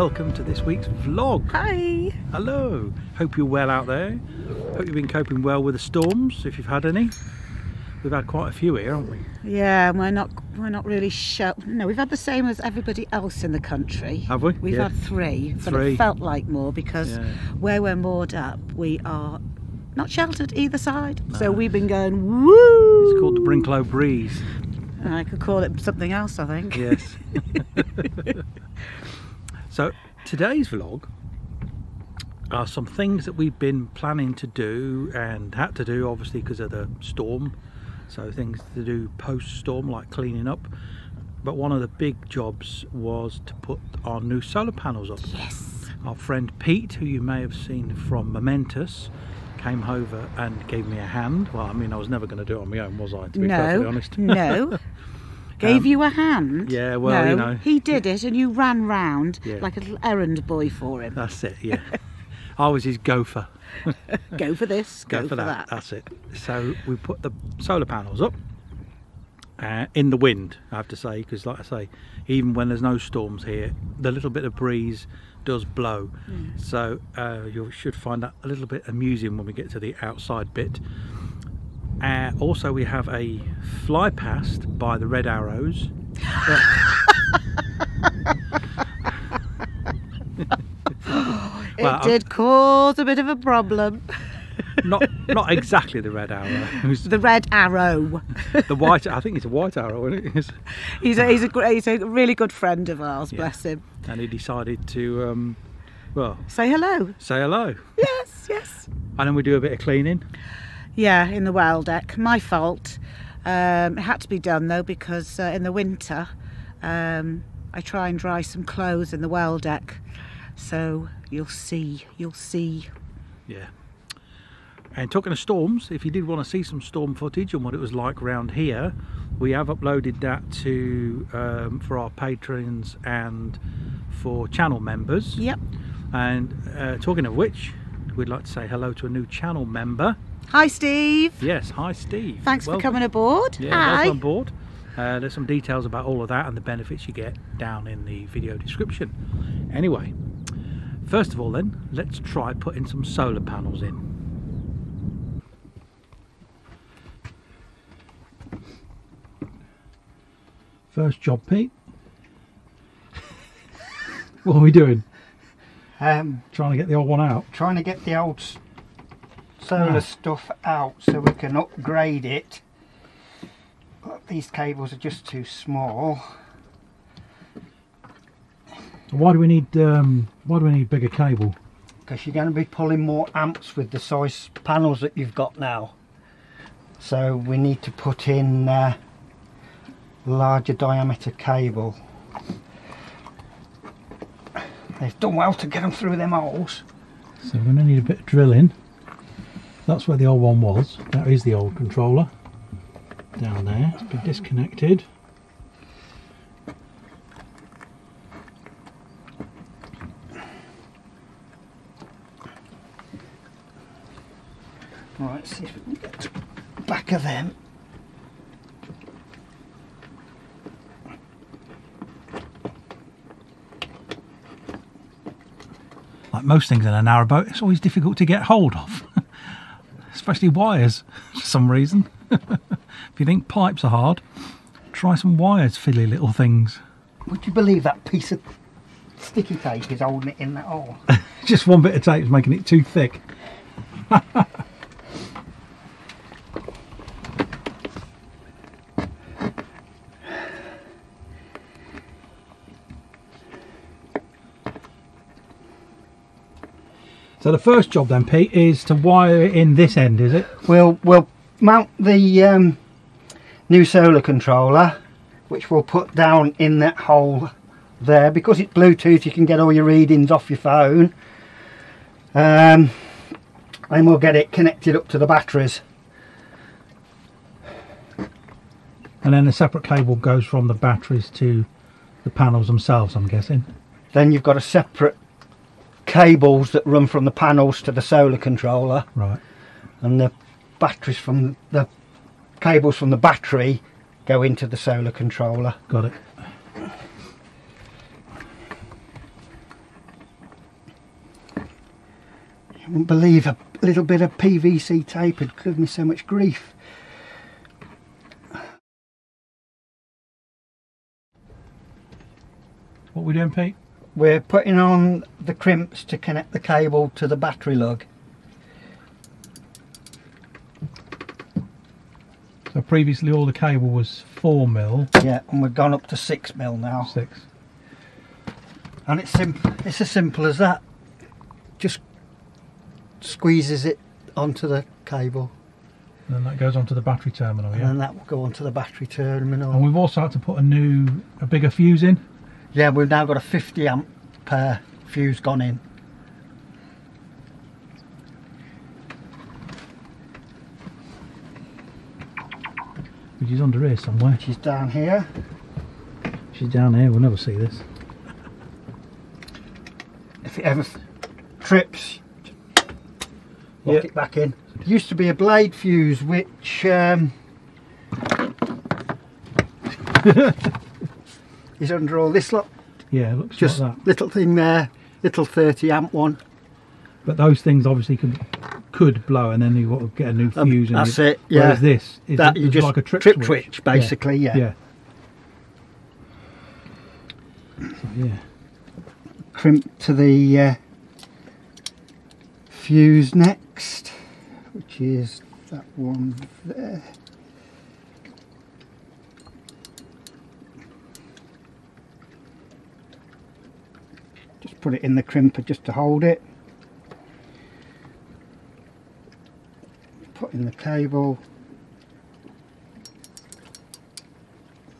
welcome to this week's vlog. Hi. Hello. Hope you're well out there. Hope you've been coping well with the storms, if you've had any. We've had quite a few here, haven't we? Yeah, we're not really sure. No, we've had the same as everybody else in the country. Have we? We've had three, but it felt like more because where we're moored up, we are not sheltered either side. No. So we've been going woo. It's called the Brinklow Breeze. I could call it something else, I think. Yes. So today's vlog are some things that we've been planning to do and had to do, obviously because of the storm. So things to do post-storm, like cleaning up. But one of the big jobs was to put our new solar panels up. Yes. Our friend Pete, who you may have seen from Momentous, came over and gave me a hand. Well, I mean, I was never going to do it on my own, was I, to be perfectly honest? No. Gave you a hand? Yeah, well, no, you know. He did it and you ran round like a little errand boy for him. That's it, yeah. I was his gopher. Go for this, go for that. That's it. So we put the solar panels up in the wind, I have to say, because like I say, even when there's no storms here, the little bit of breeze does blow. So you should find that a little bit amusing when we get to the outside bit. Also, we have a fly past by the red arrows. It did cause a bit of a problem. Not exactly the red arrow. The red arrow. The white. I think it's a white arrow, isn't it? He's a really good friend of ours. Bless him. And he decided to say hello. Say hello. Yes, yes. And then we do a bit of cleaning. Yeah, in the well deck. My fault. It had to be done though because in the winter I try and dry some clothes in the well deck. So you'll see. Yeah. And talking of storms, if you did want to see some storm footage and what it was like around here, we have uploaded that to for our patrons and for channel members. Yep. And talking of which, we'd like to say hello to a new channel member. Hi, Steve. Yes, hi, Steve. Thanks for coming aboard. Yeah, hi. welcome on board. There's some details about all of that and the benefits you get down in the video description. Anyway, first of all then, let's try putting some solar panels in. First job, Pete. What are we doing? Trying to get the old one out. Trying to get the old solar stuff out so we can upgrade it. But these cables are just too small. Why do we need bigger cable? Because you're going to be pulling more amps with the size panels that you've got now. So we need to put in larger diameter cable. They've done well to get them through them holes. So we're going to need a bit of drilling. That's where the old one was. That is the old controller. Down there. It's been disconnected. Right, let's see if we can get to the back of them. Like most things in a narrowboat, it's always difficult to get hold of. Especially wires, for some reason. If you think pipes are hard, try some wires, fiddly little things. Would you believe that piece of sticky tape is holding it in that hole? Just one bit of tape is making it too thick. So the first job then, Pete, is to wire it in this end, is it? We'll mount the new solar controller, which we'll put down in that hole there. Because it's Bluetooth, you can get all your readings off your phone. And we'll get it connected up to the batteries. And then a separate cable goes from the batteries to the panels themselves, I'm guessing. Then you've got a separate cables that run from the panels to the solar controller, right? And the batteries from the cables from the battery go into the solar controller. Got it. I wouldn't believe a little bit of PVC tape had given me so much grief. What are we doing, Pete? We're putting on the crimps to connect the cable to the battery lug. So previously all the cable was 4mm. Yeah, and we've gone up to 6mm now. 6. And it's simple. It's as simple as that. Just squeezes it onto the cable. And then that goes onto the battery terminal, yeah? And then that will go onto the battery terminal. And we've also had to put a bigger fuse in. Yeah, we've now got a 50 amp fuse gone in. Which is under here somewhere. She's down here. She's down here, we'll never see this. If it ever trips, lock it back in. There used to be a blade fuse which is under all this lot. Yeah, it looks just like that. Little thing there, little 30 amp one. But those things obviously could blow, and then you've got to get a new fuse. That's it, yeah. Whereas this is that you just like a trip switch basically, yeah. So, yeah. Crimp to the fuse next, which is that one there. Just put it in the crimper just to hold it. Put in the cable.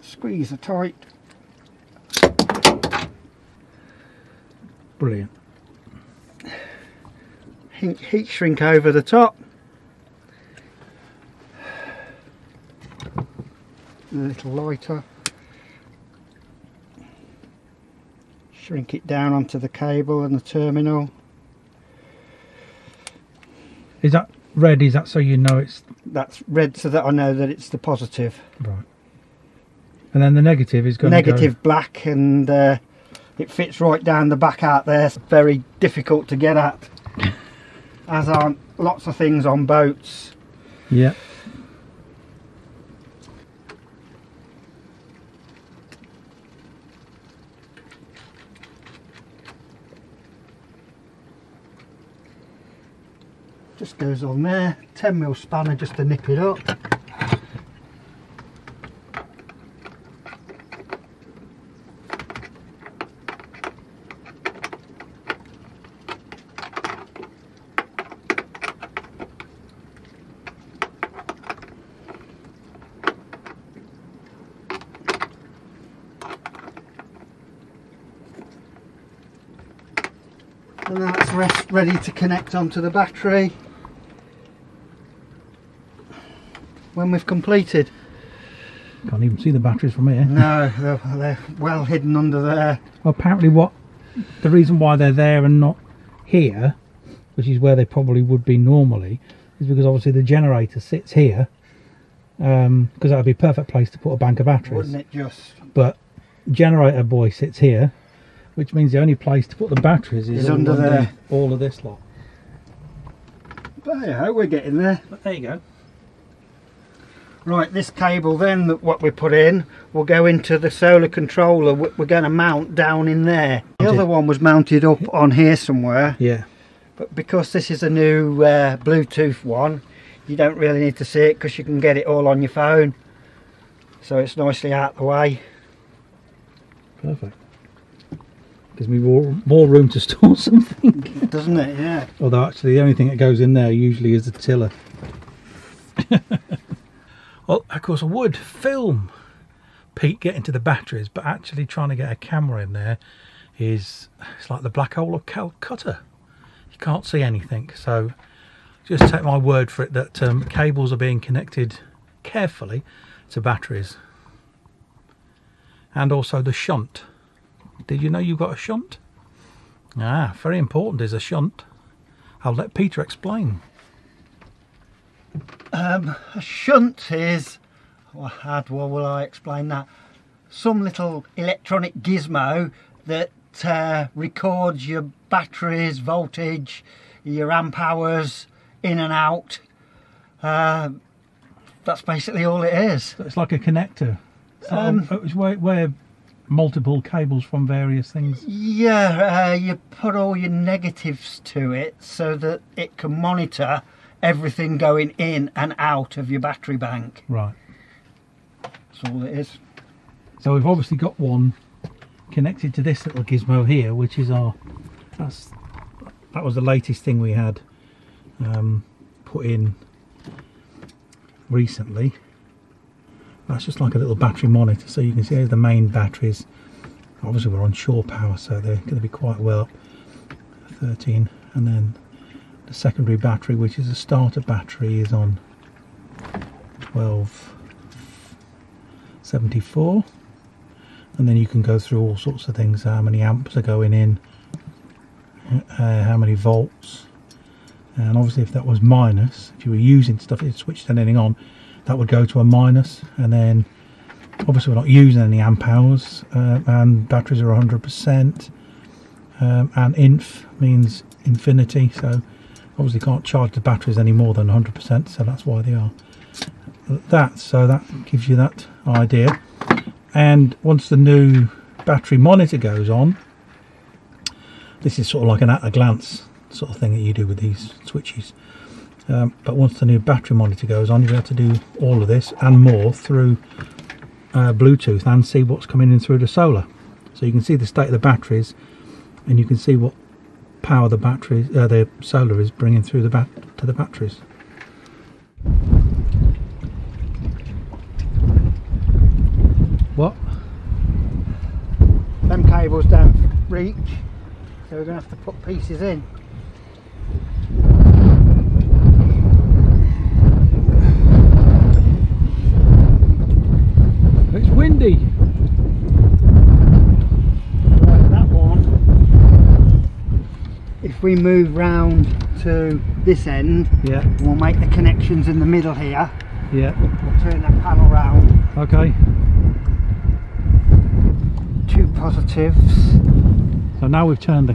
Squeeze it tight. Brilliant. Heat shrink over the top. A little lighter. Shrink it down onto the cable and the terminal. Is that red? Is that so you know it's... That's red so that I know that it's the positive. Right. And then the negative is going to Negative black, and it fits right down the back out there. It's very difficult to get at, as aren't lots of things on boats. Yeah. Just goes on there. 10mm spanner just to nip it up. And that's ready to connect onto the battery when we've completed. Can't even see the batteries from here. No, they're well hidden under there. Well, apparently the reason why they're there and not here, which is where they probably would be normally, is because obviously the generator sits here, because that would be a perfect place to put a bank of batteries. Wouldn't it just? But generator boy sits here, which means the only place to put the batteries is under there. All of this lot. But yeah, we're getting there. But there you go. Right, this cable then, what we put in, will go into the solar controller we're going to mount down in there. The other one was mounted up on here somewhere. Yeah. But because this is a new Bluetooth one, you don't really need to see it because you can get it all on your phone. So it's nicely out the way. Perfect. Gives me more room to store something. Doesn't it? Yeah. Although actually the only thing that goes in there usually is the tiller. Well, of course I would film Pete getting to the batteries, but actually trying to get a camera in there it's like the black hole of Calcutta. You can't see anything, so just take my word for it that cables are being connected carefully to batteries. And also the shunt. Did you know you've got a shunt? Ah, very important is a shunt. I'll let Peter explain. A shunt is, how will I explain that? Some little electronic gizmo that records your batteries, voltage, your amp hours in and out. That's basically all it is. So it's like a connector. It's where multiple cables from various things. Yeah, you put all your negatives to it so that it can monitor everything going in and out of your battery bank. Right. That's all it is. So we've obviously got one connected to this little gizmo here, which is that was the latest thing we had put in recently. That's just like a little battery monitor, so you can see there's the main batteries. Obviously we're on shore power, so they're going to be quite well up, 13, and then the secondary battery, which is a starter battery, is on 1274, and then you can go through all sorts of things, how many amps are going in, how many volts, and obviously if that was minus, if you were using stuff, if you switched anything on, that would go to a minus, and then obviously we're not using any amp hours, and batteries are 100%, and inf means infinity, so obviously can't charge the batteries any more than 100%, so that's why they are that. So that gives you that idea. And once the new battery monitor goes on, this is sort of like an at-a-glance sort of thing that you do with these switches. But once the new battery monitor goes on, you'll be able to do all of this and more through Bluetooth and see what's coming in through the solar. So you can see the state of the batteries, and you can see what power the batteries, the solar is bringing through the to the batteries. What? Them cables don't reach, so we're going to have to put pieces in. It's windy. Right, that one, if we move round to this end, yeah, we'll make the connections in the middle here. Yeah. We'll turn that panel round. Okay. 2 positives. So now we've turned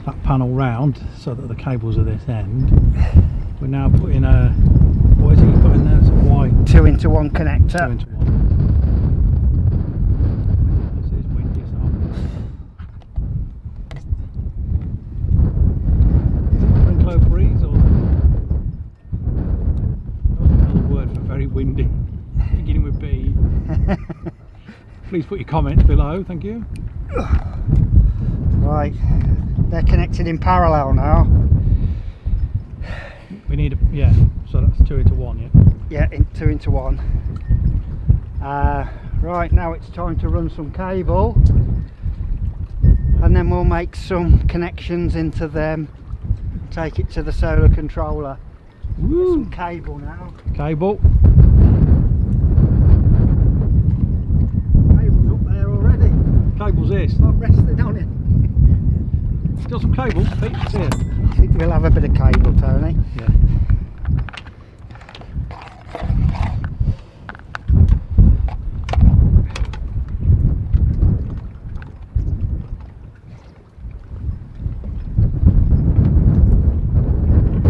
that panel round so that the cables are this end. We're now putting a, what is it you put in there? It's a white 2-into-1 connector. 2-into-1. This is windy as hell. Is it Brinklow Breeze or another word for very windy, beginning with B? Please put your comments below, thank you. Right, they're connected in parallel now. We need a, yeah, so that's 2-into-1, yeah? Yeah, 2-into-1. Right, now it's time to run some cable, and then we'll make some connections into them, take it to the solar controller. Woo. Some cable now. Cable. Cable's up there already. Cable's this. I'm resting on it. Got some cables, Pete, it's here. I think we'll have a bit of cable, Tony. Yeah.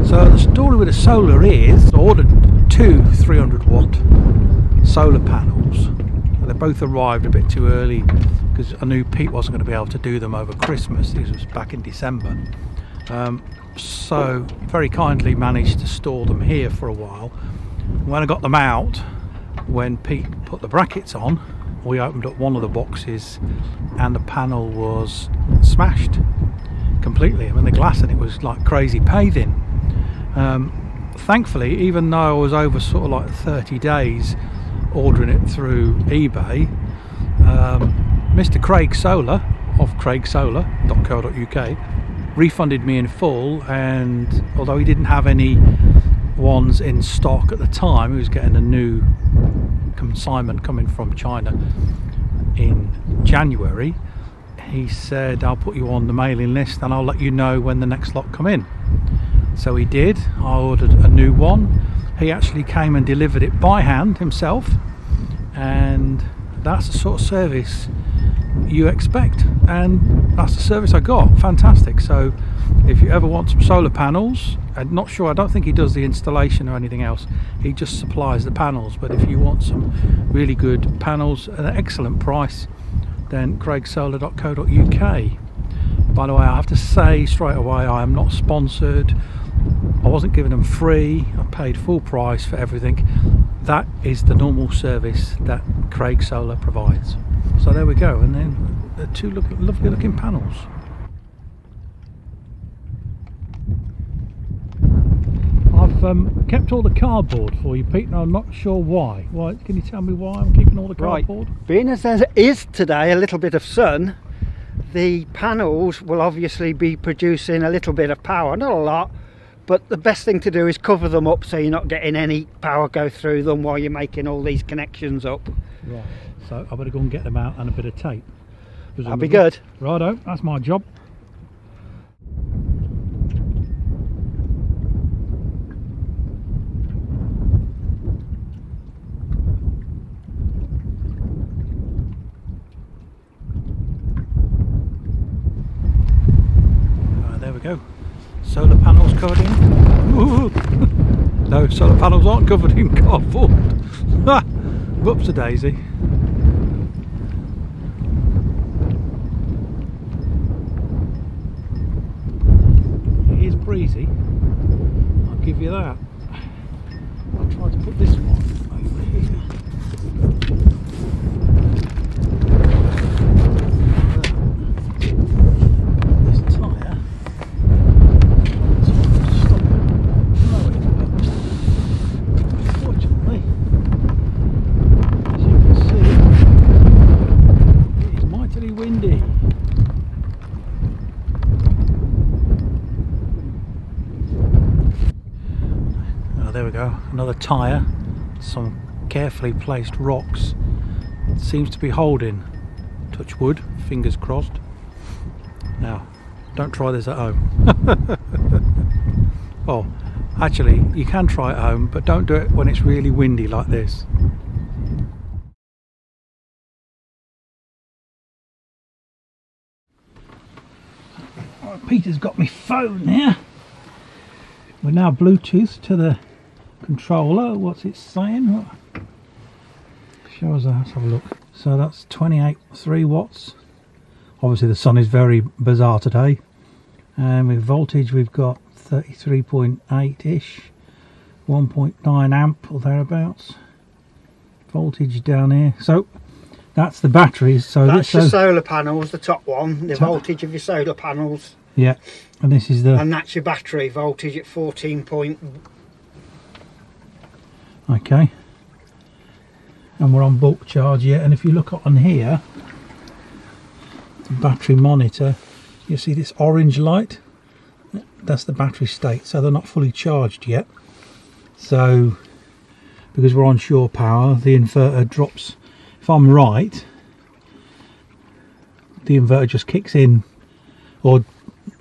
So the story with the solar is, I ordered 2 300-watt solar panels. They both arrived a bit too early because I knew Pete wasn't going to be able to do them over Christmas. This was back in December. So very kindly managed to store them here for a while. When I got them out, when Pete put the brackets on, we opened up one of the boxes and the panel was smashed completely. I mean, the glass in it was like crazy paving. Thankfully, even though I was over sort of like 30 days ordering it through eBay, Mr. Craig Solar of craigsolar.co.uk refunded me in full, and although he didn't have any ones in stock at the time, he was getting a new consignment coming from China in January. He said, I'll put you on the mailing list and I'll let you know when the next lot come in. So he did. I ordered a new one. He actually came and delivered it by hand himself, and that's the sort of service you expect, and that's the service I got. Fantastic. So if you ever want some solar panels, I'm not sure, I don't think he does the installation or anything else, he just supplies the panels, but if you want some really good panels at an excellent price, then craigsolar.co.uk. By the way, I have to say straight away, I am not sponsored, I wasn't giving them free, I paid full price for everything. That is the normal service that Craig Solar provides. So there we go, and then the two lovely looking panels. I've kept all the cardboard for you, Pete, and I'm not sure why. Why? Can you tell me why I'm keeping all the cardboard? Right. Being as there is today a little bit of sun, the panels will obviously be producing a little bit of power, not a lot, but the best thing to do is cover them up so you're not getting any power go through them while you're making all these connections up. Right, so I better go and get them out and a bit of tape. That'll be good. Righto, that's my job. There we go. Solar panels covered in. Ooh. No, solar panels aren't covered in cardboard. Whoops a daisy. It is breezy, I'll give you that. I'll try to put this one over here. This tyre. Windy. Oh, there we go, another tyre, some carefully placed rocks. It seems to be holding. Touch wood, fingers crossed. Now, don't try this at home. Oh, actually, you can try at home, but don't do it when it's really windy like this. Peter's got my phone here. We're now Bluetooth to the controller. What's it saying? What? Show us that. Let's have a look. So that's 28.3 watts. Obviously the sun is very bizarre today. And with voltage we've got 33.8-ish, 1.9 amp or thereabouts. Voltage down here. So that's the batteries. So that's the solar panels, the top one, the voltage of your solar panels. Yeah, and this is the... And that's your battery voltage at 14 point... Okay. And we're on bulk charge yet, and if you look on here, the battery monitor, you see this orange light? That's the battery state, so they're not fully charged yet. So, because we're on shore power, the inverter drops. If I'm right, the inverter just kicks in, or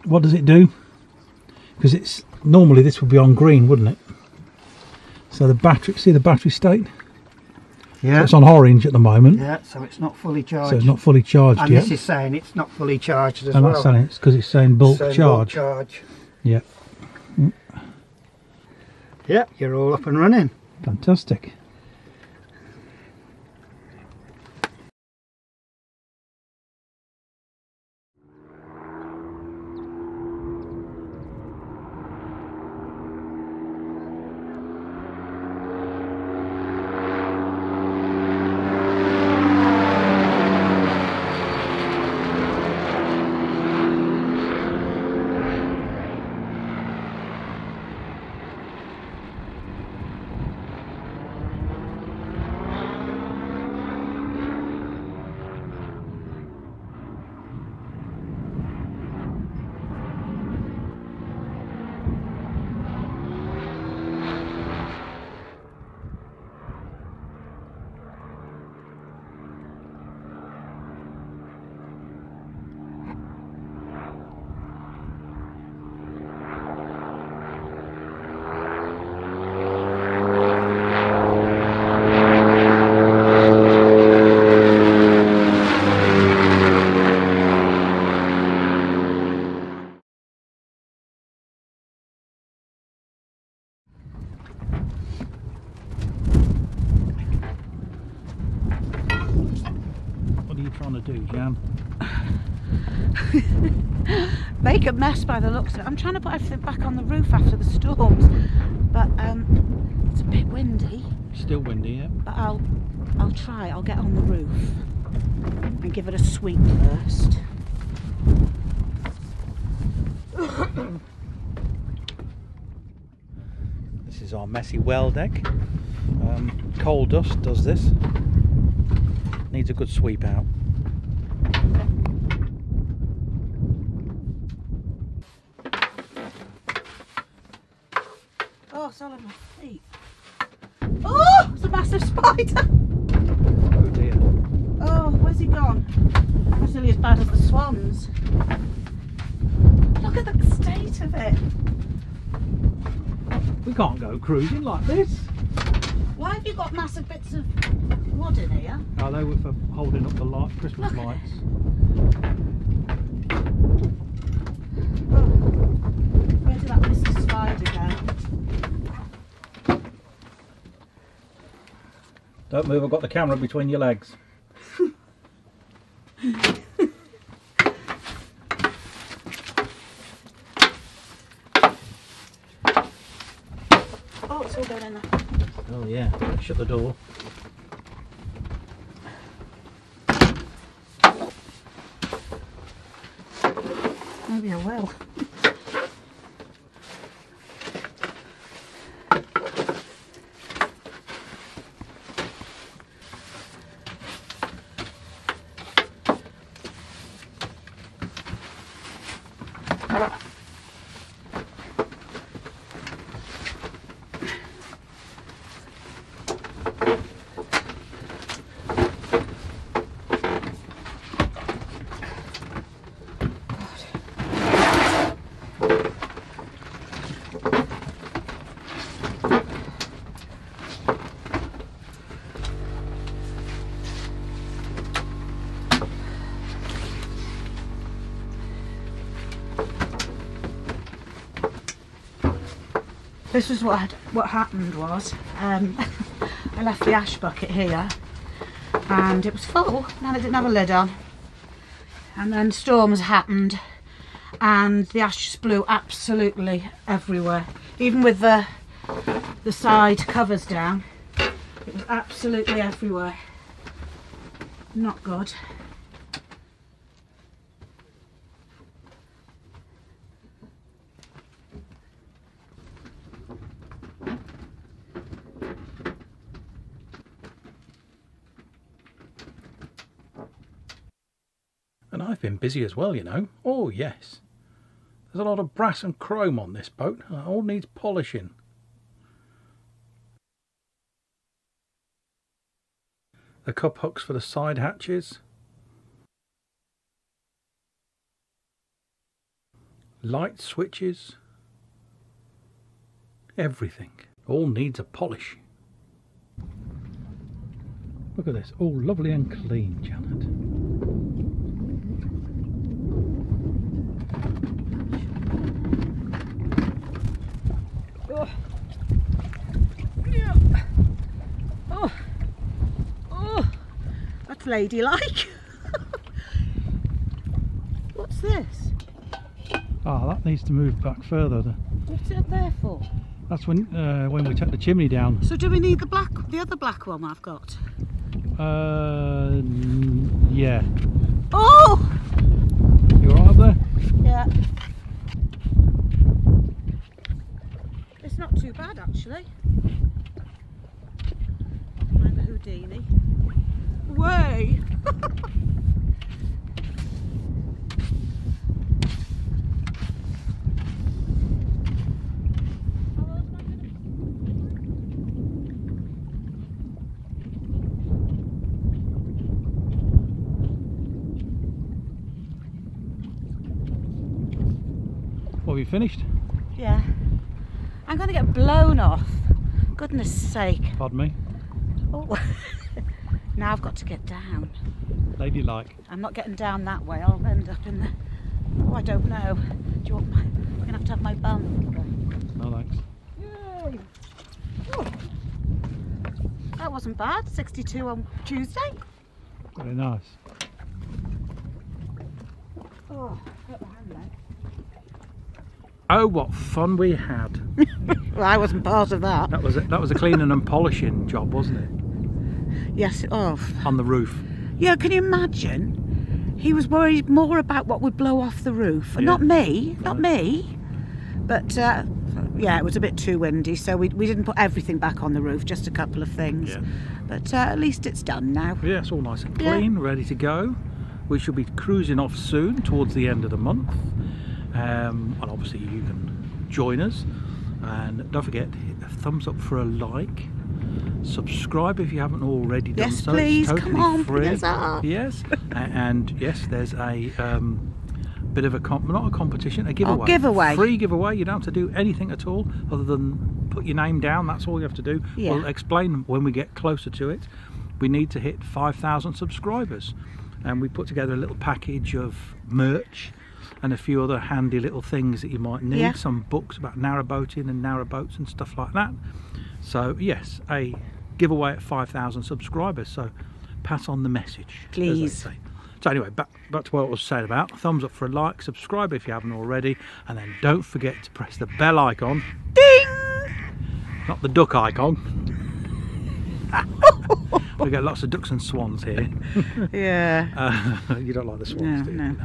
what does it do? Because it's normally this would be on green, wouldn't it? So the battery, see the battery state? Yeah. So it's on orange at the moment. Yeah, so it's not fully charged. So it's not fully charged and yet. And this is saying it's not fully charged as and well. that's saying it's because it's saying bulk charge. Bulk charge. Yeah. Yeah, you're all up and running. Fantastic. trying to do, Jan? Make a mess by the looks of it. I'm trying to put everything back on the roof after the storms, but it's a bit windy. Still windy, yeah. But I'll try. I'll get on the roof and give it a sweep first. This is our messy well deck. Coal dust does this. Needs a good sweep out. Oh, it's all on my feet. Oh, it's a massive spider. Oh dear. Oh, where's he gone? That's nearly as bad as the swans. Look at the state of it. We can't go cruising like this. Why have you got massive bits of wood in here? Oh, they were for holding up the Christmas Look. lights. Oh, where did that Mr. Spider go? Don't move, I've got the camera between your legs. Oh, it's all going in there. Oh yeah, shut the door. Maybe I will. This was what happened was, I left the ash bucket here and it was full and it didn't have a lid on, and then storms happened and the ash just blew absolutely everywhere, even with the side covers down. It was absolutely everywhere. Not good. And I've been busy as well, you know. Oh yes. There's a lot of brass and chrome on this boat. It all needs polishing. The cup hooks for the side hatches. Light switches. Everything. All needs a polish. Look at this. All lovely and clean, Janet. Oh. Yeah. Oh. Oh. That's ladylike. What's this? Ah, that needs to move back further. What's it up there for? That's when we take the chimney down. So do we need the other black one I've got? Yeah. Oh! You alright up there? Yeah. It's not too bad actually. Like the Houdini. Way! What, have you finished? Yeah. I'm going to get blown off. Goodness sake. Pardon me? Oh. Now I've got to get down. Ladylike. I'm not getting down that way. I'll end up in the... Oh, I don't know. Do you want my... We're going to have my bum. No thanks. Yay! Oh. That wasn't bad. 62 on Tuesday. Very nice. Oh, got my hand there. Oh, what fun we had! Well, I wasn't part of that. That was a cleaning and polishing job, wasn't it? Yes, oh. On the roof. Yeah, can you imagine? He was worried more about what would blow off the roof. And Yeah. not me, No. not me. But yeah, it was a bit too windy, so we didn't put everything back on the roof, just a couple of things. Yeah. But at least it's done now. Yeah, it's all nice and Yeah. clean, ready to go. We shall be cruising off soon, towards the end of the month. And obviously you can join us. And don't forget, hit a thumbs up for a like. Subscribe if you haven't already done Yes, so. please, It's totally come on, free. bring us up. Yes, and yes, there's a bit of a not a competition, a giveaway. Giveaway. Free giveaway. You don't have to do anything at all other than put your name down. That's all you have to do. Yeah. We'll explain when we get closer to it. We need to hit 5,000 subscribers, and we put together a little package of merch and a few other handy little things that you might need. Yeah. Some books about narrowboating and narrowboats and stuff like that. So yes, a giveaway at 5,000 subscribers. So pass on the message, as they Please. say. So anyway, back to what I was saying about. Thumbs up for a like, subscribe if you haven't already, and then don't forget to press the bell icon. Ding! Not the duck icon. We get lots of ducks and swans here. Yeah. You don't like the swans, No, do you? no.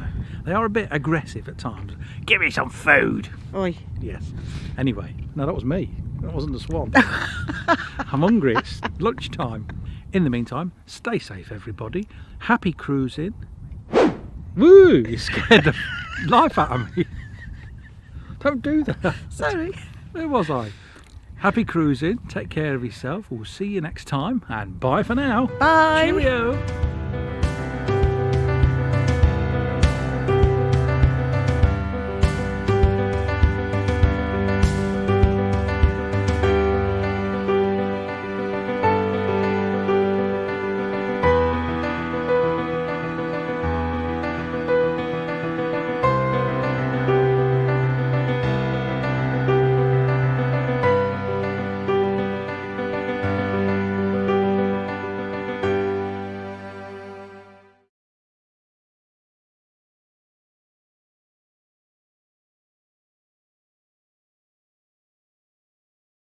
They are a bit aggressive at times. Give me some food. Oi. Yes. Anyway, no, that was me. That wasn't the swan. I'm hungry. It's lunchtime. In the meantime, stay safe, everybody. Happy cruising. Woo! You scared the life out of me. Don't do that. Sorry. Where was I? Happy cruising. Take care of yourself. We'll see you next time. And bye for now. Bye. Cheerio.